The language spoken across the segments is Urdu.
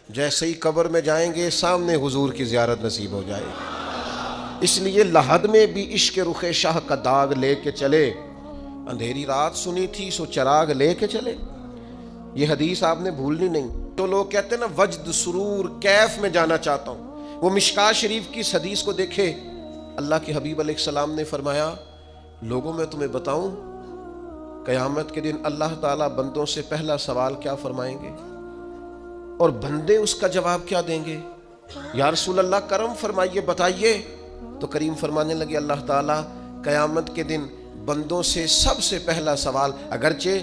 جیسے ہی قبر میں جائیں گے سامنے حضور کی زیارت نصیب ہو جائے گی۔ اس لیے لحد میں بھی عشق رخ شاہ کا داغ لے کے چلے، اندھیری رات سنی تھی سو چراغ لے کے چلے۔ یہ حدیث آپ نے بھولنی نہیں۔ تو لوگ کہتے ہیں نا وجد سرور کیف میں جانا چاہتا ہوں، وہ مشکات شریف کی اس حدیث کو دیکھے، اللہ کے حبیب علیہ السلام نے فرمایا لوگوں میں تمہیں بتاؤں قیامت کے دن اللہ تعالیٰ بندوں سے پہلا سوال کیا فرمائیں گے اور بندے اس کا جواب کیا دیں گے؟ یا رسول اللہ کرم فرمائیے بتائیے۔ تو کریم فرمانے لگے اللہ تعالیٰ قیامت کے دن بندوں سے سب سے پہلا سوال، اگرچہ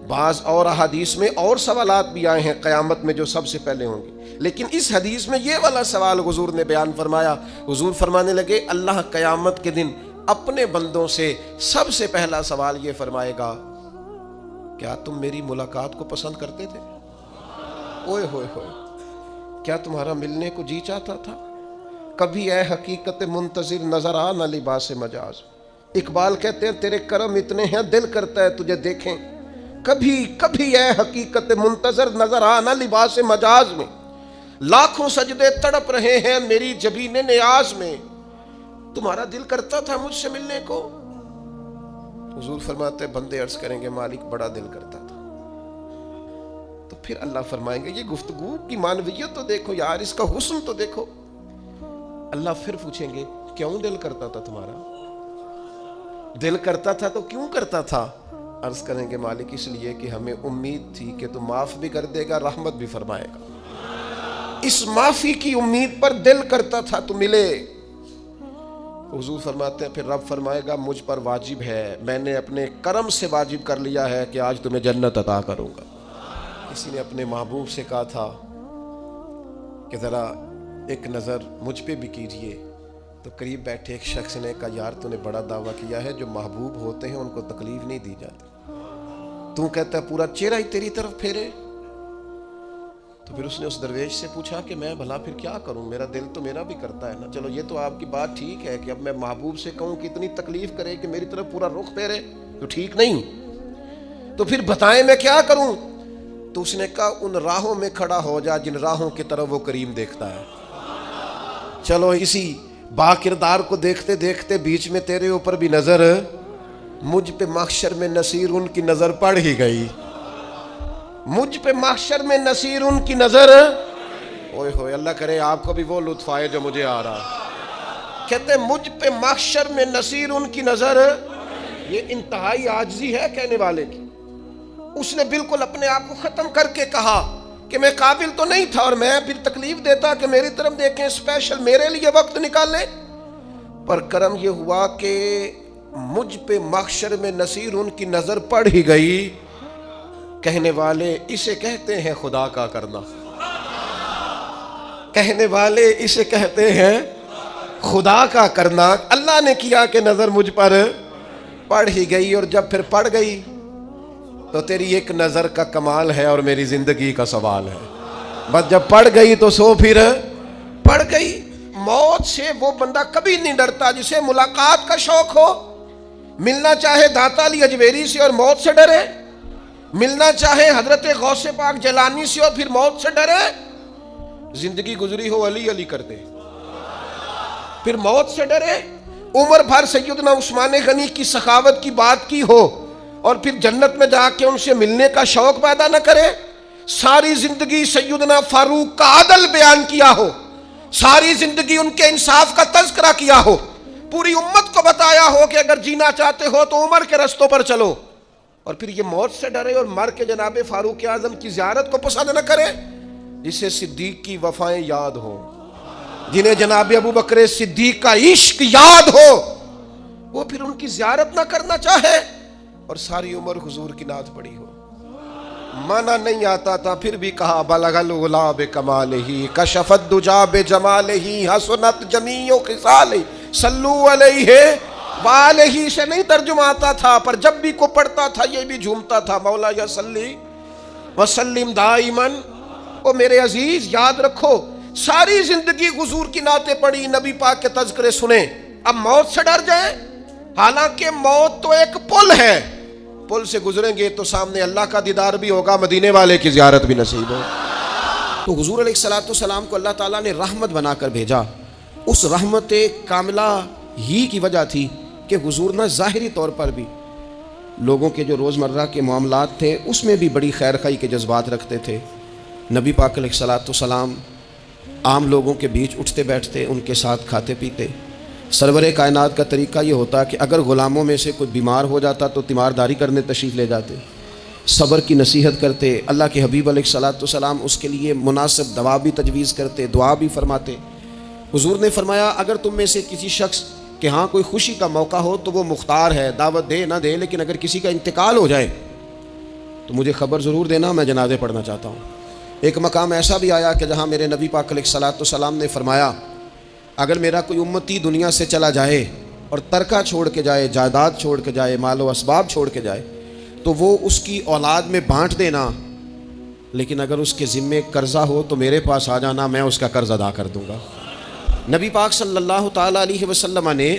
بعض اور احادیث میں اور سوالات بھی آئے ہیں قیامت میں جو سب سے پہلے ہوں گے، لیکن اس حدیث میں یہ والا سوال حضور نے بیان فرمایا۔ حضور فرمانے لگے اللہ قیامت کے دن اپنے بندوں سے سب سے پہلا سوال یہ فرمائے گا کیا تم میری ملاقات کو پسند کرتے تھے؟ اوئے ہوئے ہوئے، کیا تمہارا ملنے کو جی چاہتا تھا؟ کبھی اے حقیقت منتظر نظر آ نہ لباس مجاز۔ اقبال کہتے ہیں تیرے کرم اتنے ہیں دل کرتا ہے تجھے دیکھیں، کبھی کبھی اے حقیقت منتظر نظر آ نہ لباس مجاز میں، لاکھوں سجدے تڑپ رہے ہیں میری جبین نیاز میں، تمہارا دل کرتا تھا مجھ سے ملنے کو؟ حضور فرماتے بندے عرض کریں گے مالک بڑا دل کرتا تھا۔ تو پھر اللہ فرمائیں گے یہ گفتگو کی معنویت تو دیکھو یار، اس کا حسن تو دیکھو۔ اللہ پھر پوچھیں گے کیوں دل کرتا تھا تمہارا؟ دل کرتا تھا تو کیوں کرتا تھا؟ عرض کریں گے مالک اس لیے کہ ہمیں امید تھی کہ تو معاف بھی کر دے گا رحمت بھی فرمائے گا، اس معافی کی امید پر دل کرتا تھا تو ملے۔ حضور فرماتے ہیں پھر رب فرمائے گا مجھ پر واجب ہے، میں نے اپنے کرم سے واجب کر لیا ہے کہ آج تمہیں جنت عطا کروں گا۔ کسی نے اپنے محبوب سے کہا تھا کہ ذرا ایک نظر مجھ پہ بھی کیجئے، تو قریب بیٹھے ایک شخص نے کہا یار تو نے بڑا دعویٰ کیا ہے جو محبوب ہوتے ہیں ان کو تکلیف نہیں دی جاتی، تو کہتا ہے پورا چہرہ ہی تیری طرف پھیرے۔ تو پھر اس نے اس درویش سے پوچھا کہ میں بھلا پھر کیا کروں، میرا دل تو میرا بھی کرتا ہے نا، چلو یہ تو آپ کی بات ٹھیک ہے کہ اب میں محبوب سے کہوں کہ اتنی تکلیف کرے کہ میری طرف پورا رخ پھیرے تو ٹھیک نہیں، تو پھر بتائیں میں کیا کروں؟ تو اس نے کہا ان راہوں میں کھڑا ہو جا جن راہوں کی طرف وہ کریم دیکھتا ہے۔ چلو اسی با کردار کو دیکھتے دیکھتے بیچ میں تیرے اوپر بھی نظر، مجھ پہ محشر میں نصیر ان کی نظر پڑ ہی گئی، مجھ پہ محشر میں نصیر ان کی نظر، اوئے ہوئے اللہ کرے آپ کو بھی وہ لطف آئے جو مجھے آ رہا۔ کہتے مجھ پہ محشر میں نصیر ان کی نظر، یہ انتہائی عاجزی ہے کہنے والے کی۔ اس نے بالکل اپنے آپ کو ختم کر کے کہا کہ میں قابل تو نہیں تھا اور میں پھر تکلیف دیتا کہ میری طرف دیکھیں اسپیشل میرے لیے وقت نکالیں، پر کرم یہ ہوا کہ مجھ پہ محشر میں نصیر ان کی نظر پڑ ہی گئی۔ کہنے والے اسے کہتے ہیں خدا کا کرنا، کہنے والے اسے کہتے ہیں خدا کا کرنا۔ اللہ نے کیا کہ نظر مجھ پر پڑ ہی گئی، اور جب پھر پڑ گئی تو تیری ایک نظر کا کمال ہے اور میری زندگی کا سوال ہے، بس جب پڑ گئی تو سو پھر پڑ گئی۔ موت سے وہ بندہ کبھی نہیں ڈرتا جسے ملاقات کا شوق ہو، ملنا چاہے داتا علی اجویری سے اور موت سے ڈرے، ملنا چاہے حضرت غوث پاک جیلانی سے اور پھر موت سے ڈرے، زندگی گزری ہو علی علی کر دے پھر موت سے ڈرے، عمر بھر سیدنا عثمان غنی کی سخاوت کی بات کی ہو اور پھر جنت میں جا کے ان سے ملنے کا شوق پیدا نہ کرے، ساری زندگی سیدنا فاروق کا عدل بیان کیا ہو، ساری زندگی ان کے انصاف کا تذکرہ کیا ہو، پوری امت کو بتایا ہو کہ اگر جینا چاہتے ہو تو عمر کے رستوں پر چلو، اور پھر یہ موت سے ڈرے اور مر کے جناب فاروق اعظم کی زیارت کو پسند نہ کرے، جسے صدیق کی وفائیں یاد ہو، جنہیں جناب ابو بکر صدیق کا عشق یاد ہو، وہ پھر ان کی زیارت نہ کرنا چاہے اور ساری عمر حضور کی نعت پڑھی ہو۔ مانا نہیں آتا تھا پھر بھی کہا بلغ العلا بکمالہ کشف الدجا بجمالہ حسنت جمیع خصالہ صلو علیہ وآلہ سے نہیں ترجمہ آتا تھا، پر جب بھی کو پڑھتا تھا یہ بھی جھومتا تھا، مولا یا صلی وسلم دائماً۔ او میرے عزیز یاد رکھو ساری زندگی حضور کی نعتیں پڑھی، نبی پاک کے تذکرے سنے، اب موت سے ڈر جائیں؟ حالانکہ موت تو ایک پل ہے، پل سے گزریں گے تو سامنے اللہ کا دیدار بھی ہوگا، مدینے والے کی زیارت بھی نصیب ہو۔ تو حضور علیہ الصلوۃ والسلام کو اللہ تعالیٰ نے رحمت بنا کر بھیجا. اس رحمت کاملہ ہی کی وجہ تھی کہ حضور نہ ظاہری طور پر بھی لوگوں کے جو روزمرہ کے معاملات تھے اس میں بھی بڑی خیر خواہی کے جذبات رکھتے تھے. نبی پاک علیہ الصلوۃ والسلام عام لوگوں کے بیچ اٹھتے بیٹھتے، ان کے ساتھ کھاتے پیتے. سرور کائنات کا طریقہ یہ ہوتا کہ اگر غلاموں میں سے کوئی بیمار ہو جاتا تو تیمارداری کرنے تشریف لے جاتے، صبر کی نصیحت کرتے. اللہ کے حبیب علیہ الصلوۃ والسلام اس کے لیے مناسب دوا بھی تجویز کرتے، دعا بھی فرماتے. حضور نے فرمایا اگر تم میں سے کسی شخص کہ ہاں کوئی خوشی کا موقع ہو تو وہ مختار ہے، دعوت دے نہ دے، لیکن اگر کسی کا انتقال ہو جائے تو مجھے خبر ضرور دینا، میں جنازے پڑھنا چاہتا ہوں. ایک مقام ایسا بھی آیا کہ جہاں میرے نبی پاک علیہ الصلوۃ والسلام نے فرمایا اگر میرا کوئی امتی دنیا سے چلا جائے اور ترکہ چھوڑ کے جائے، جائیداد چھوڑ کے جائے، مال و اسباب چھوڑ کے جائے تو وہ اس کی اولاد میں بانٹ دینا، لیکن اگر اس کے ذمے قرضہ ہو تو میرے پاس آ جانا، میں اس کا قرض ادا کر دوں گا. نبی پاک صلی اللہ تعالیٰ علیہ وسلم نے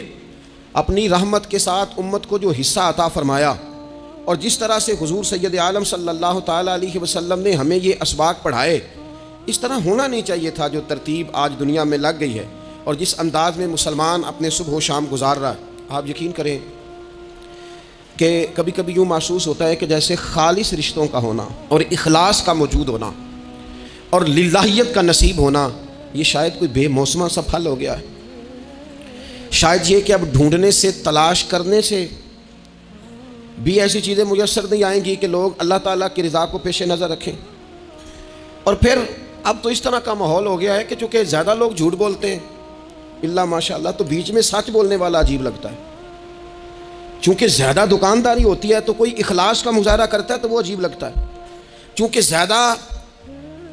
اپنی رحمت کے ساتھ امت کو جو حصہ عطا فرمایا، اور جس طرح سے حضور سید عالم صلی اللہ تعالیٰ علیہ وسلم نے ہمیں یہ اسباق پڑھائے، اس طرح ہونا نہیں چاہیے تھا جو ترتیب آج دنیا میں لگ گئی ہے اور جس انداز میں مسلمان اپنے صبح و شام گزار رہا ہے. آپ یقین کریں کہ کبھی کبھی یوں محسوس ہوتا ہے کہ جیسے خالص رشتوں کا ہونا اور اخلاص کا موجود ہونا اور للہیت کا نصیب ہونا یہ شاید کوئی بے موسمہ سا پھل ہو گیا ہے. شاید یہ کہ اب ڈھونڈنے سے، تلاش کرنے سے بھی ایسی چیزیں میسر نہیں آئیں گی کہ لوگ اللہ تعالیٰ کی رضا کو پیش نظر رکھیں. اور پھر اب تو اس طرح کا ماحول ہو گیا ہے کہ چونکہ زیادہ لوگ جھوٹ بولتے ہیں اللہ ماشاء اللہ، تو بیچ میں سچ بولنے والا عجیب لگتا ہے. چونکہ زیادہ دکانداری ہوتی ہے تو کوئی اخلاص کا مظاہرہ کرتا ہے تو وہ عجیب لگتا ہے. چونکہ زیادہ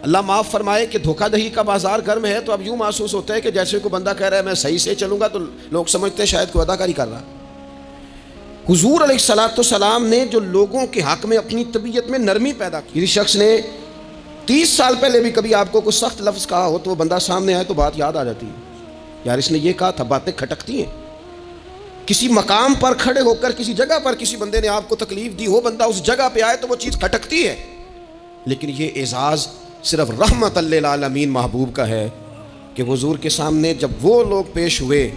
اللہ معاف فرمائے کہ دھوکہ دہی کا بازار گرم ہے تو اب یوں محسوس ہوتا ہے کہ جیسے کوئی بندہ کہہ رہا ہے میں صحیح سے چلوں گا تو لوگ سمجھتے ہیں شاید کوئی اداکاری کر رہا. حضور علیہ الصلوۃ والسلام نے جو لوگوں کے حق میں اپنی طبیعت میں نرمی پیدا کی، کسی شخص نے 30 سال پہلے بھی کبھی آپ کو کوئی سخت لفظ کہا ہو تو وہ بندہ سامنے آئے تو بات یاد آ جاتی ہے، یار اس نے یہ کہا تھا. باتیں کھٹکتی ہیں. کسی مقام پر کھڑے ہو کر کسی جگہ پر کسی بندے نے آپ کو تکلیف دی ہو، بندہ اس جگہ پہ آئے تو وہ چیز کھٹکتی ہے. لیکن یہ اعزاز صرف رحمت للعالمین محبوب کا ہے کہ حضور کے سامنے جب وہ لوگ پیش ہوئے،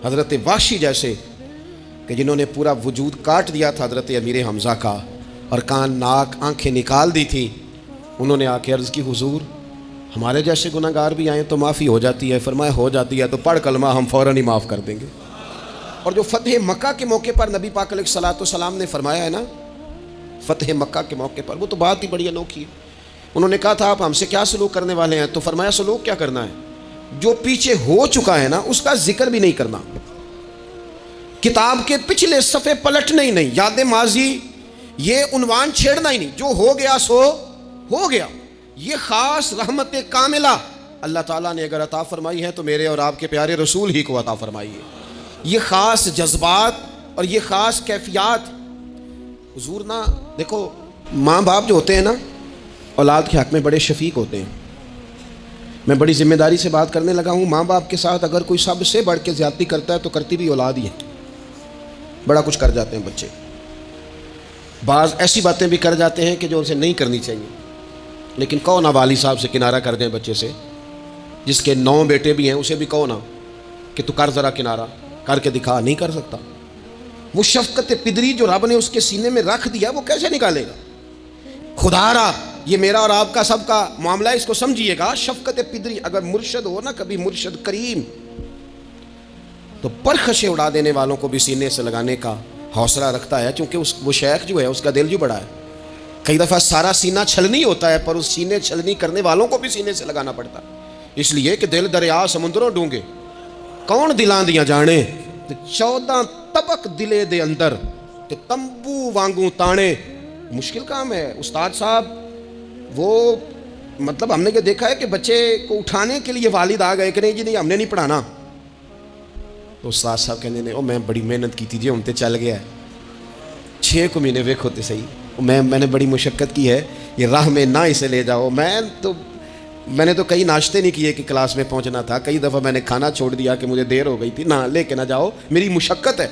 حضرت وحشی جیسے کہ جنہوں نے پورا وجود کاٹ دیا تھا حضرت امیر حمزہ کا اور کان ناک آنکھیں نکال دی تھی، انہوں نے آ کے عرض کی حضور ہمارے جیسے گناہ گار بھی آئیں تو معافی ہو جاتی ہے. فرمایا ہو جاتی ہے تو پڑھ کلمہ، ہم فوراً ہی معاف کر دیں گے. اور جو فتح مکہ کے موقع پر نبی پاک علیہ الصلوۃ والسلام نے فرمایا ہے نا، فتح مکہ کے موقع پر، وہ تو بات ہی بڑی انوکھی ہے. انہوں نے کہا تھا آپ ہم سے کیا سلوک کرنے والے ہیں؟ تو فرمایا سلوک کیا کرنا ہے؟ جو پیچھے ہو چکا ہے نا اس کا ذکر بھی نہیں کرنا، کتاب کے پچھلے صفحے پلٹنا ہی نہیں، یاد ماضی یہ عنوان چھیڑنا ہی نہیں. جو ہو گیا سو ہو گیا. یہ خاص رحمت کاملہ اللہ تعالیٰ نے اگر عطا فرمائی ہے تو میرے اور آپ کے پیارے رسول ہی کو عطا فرمائی ہے. یہ خاص جذبات اور یہ خاص کیفیات حضور نا، دیکھو ماں باپ جو ہوتے ہیں نا اولاد کے حق میں بڑے شفیق ہوتے ہیں. میں بڑی ذمہ داری سے بات کرنے لگا ہوں. ماں باپ کے ساتھ اگر کوئی سب سے بڑھ کے زیادتی کرتا ہے تو کرتی بھی اولاد ہی ہے. بڑا کچھ کر جاتے ہیں بچے، بعض ایسی باتیں بھی کر جاتے ہیں کہ جو اسے نہیں کرنی چاہیے. لیکن کہو نا والد صاحب سے کنارہ کر دیں بچے سے، جس کے 9 بیٹے بھی ہیں اسے بھی کہو نا کہ تو کر ذرا کنارہ کر کے دکھا. نہیں کر سکتا. وہ شفقت پدری جو رب نے اس کے سینے میں رکھ دیا وہ کیسے نکالے گا؟ خدا را یہ میرا اور آپ کا سب کا معاملہ ہے، اس کو سمجھیے گا. شفقت پدری اگر مرشد ہو نا، کبھی مرشد کریم، تو پرخشیں اڑا دینے والوں کو بھی سینے سے لگانے کا حوصلہ رکھتا ہے. چونکہ وہ شیخ جو ہے اس کا دل جو بڑا ہے. کئی دفعہ سارا سینہ چھلنی ہوتا ہے پر اس سینے چھلنی کرنے والوں کو بھی سینے سے لگانا پڑتا ہے. اس لیے کہ دل دریا سمندروں ڈونگے کون دلاں دیاں جانے، 14 طبق دلے دے اندر تے تمبو وانگوں تانے. مشکل کام ہے استاد صاحب. وہ مطلب ہم نے یہ دیکھا ہے کہ بچے کو اٹھانے کے لیے والد آ گئے کہ نہیں جی نہیں ہم نے نہیں پڑھانا، تو استاد صاحب کہنے نے میں بڑی محنت کی تھی جی ہم تے چل گیا ہے 6 مہینے ویکھو تے صحیح، میں نے بڑی مشقت کی ہے، یہ راہ میں نہ اسے لے جاؤ. میں نے تو کئی ناشتے نہیں کیے کہ کلاس میں پہنچنا تھا. کئی دفعہ میں نے کھانا چھوڑ دیا کہ مجھے دیر ہو گئی تھی. نہ لے کے نہ جاؤ، میری مشقت ہے.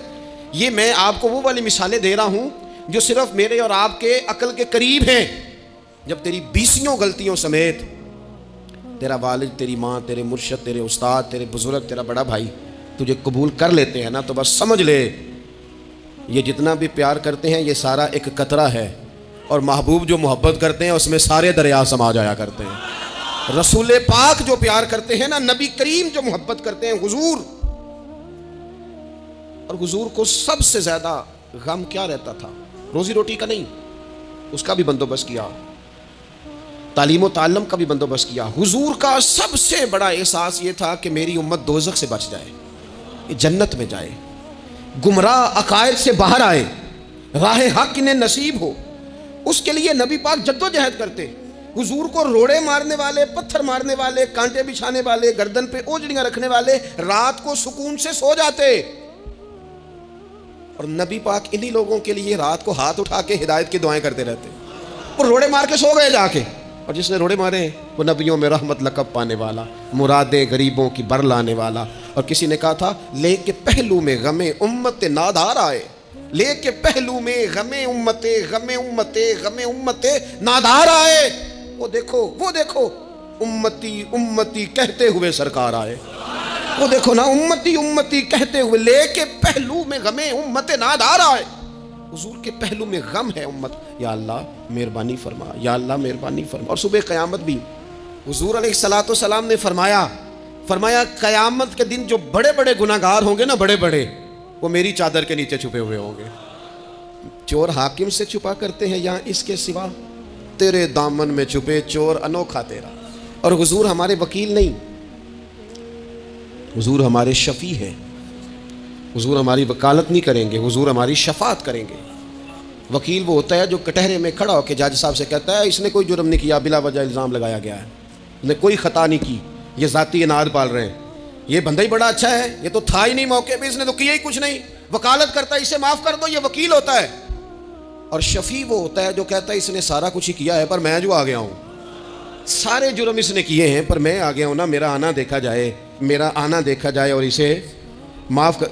یہ میں آپ کو وہ والی مثالیں دے رہا ہوں جو صرف میرے اور آپ کے عقل کے قریب ہیں. جب تیری 20 غلطیوں سمیت تیرا والد، تیری ماں، تیرے مرشد، تیرے استاد، تیرے بزرگ، تیرا بڑا بھائی تجھے قبول کر لیتے ہیں نا، تو بس سمجھ لے یہ جتنا بھی پیار کرتے ہیں یہ سارا ایک قطرہ ہے، اور محبوب جو محبت کرتے ہیں اس میں سارے دریا سما جایا کرتے ہیں۔ رسول پاک جو پیار کرتے ہیں نا، نبی کریم جو محبت کرتے ہیں، حضور، اور حضور کو سب سے زیادہ غم کیا رہتا تھا؟ روزی روٹی کا نہیں، اس کا بھی بندوبست کیا، تعلیم و تعلم کا بھی بندوبست کیا۔ حضور کا سب سے بڑا احساس یہ تھا کہ میری امت دوزخ سے بچ جائے، جنت میں جائے، گمراہ عقائد سے باہر آئے، راہ حق انہیں نصیب ہو۔ اس کے لیے نبی پاک جد و جہد کرتے۔ حضور کو روڑے مارنے والے، پتھر مارنے والے، کانٹے بچھانے والے، گردن پہ اوجڑیاں رکھنے والے رات کو سکون سے سو جاتے، اور نبی پاک انہی لوگوں کے لیے رات کو ہاتھ اٹھا کے ہدایت کی دعائیں کرتے رہتے، اور روڑے مار کے سو گئے جا کے۔ اور جس نے روڑے مارے وہ نبیوں میں رحمت لقب پانے والا، مرادیں غریبوں کی بر لانے والا۔ اور کسی نے کہا تھا لے کے پہلو میں غم امت نادار آئے، لے کے پہلو میں غم امت، غم امت، غم امت نادار آئے۔ وہ دیکھو امتی امتی کہتے ہوئے سرکار آئے، وہ دیکھو نا، امتی امتی کہتے ہوئے لے کے پہلو میں غم امت نادار آئے۔ حضور کے پہلو میں غم ہے امت، یا اللہ مہربانی فرما، یا اللہ مہربانی فرما۔ اور صبح قیامت بھی حضور علیہ السلام نے فرمایا قیامت کے دن جو بڑے بڑے گناہگار ہوں گے نا، بڑے بڑے، وہ میری چادر کے نیچے چھپے ہوئے ہوں گے۔ چور حاکم سے چھپا کرتے ہیں یا اس کے سوا؟ تیرے دامن میں چھپے چور انوکھا تیرا۔ اور حضور ہمارے وکیل نہیں، حضور ہمارے شفیع ہیں، حضور ہماری وکالت نہیں کریں گے، حضور ہماری شفاعت کریں گے۔ وکیل وہ ہوتا ہے جو کٹہرے میں کھڑا ہو کے جج صاحب سے کہتا ہے اس نے کوئی جرم نہیں کیا، بلا وجہ الزام لگایا گیا ہے، اس نے کوئی خطا نہیں کی، یہ ذاتی اناد پال رہے ہیں، یہ بندہ ہی بڑا اچھا ہے، یہ تو تھا ہی نہیں موقع پہ، اس نے تو کیا ہی کچھ نہیں، وکالت کرتا ہے اسے معاف کر دو، یہ وکیل ہوتا ہے۔ اور شفیع وہ ہوتا ہے جو کہتا ہے اس نے سارا کچھ ہی کیا ہے پر میں جو آ گیا ہوں، سارے جرم اس نے کیے ہیں پر میں آ گیا ہوں نا، میرا آنا دیکھا جائے، میرا آنا دیکھا جائے اور اسے معاف کر۔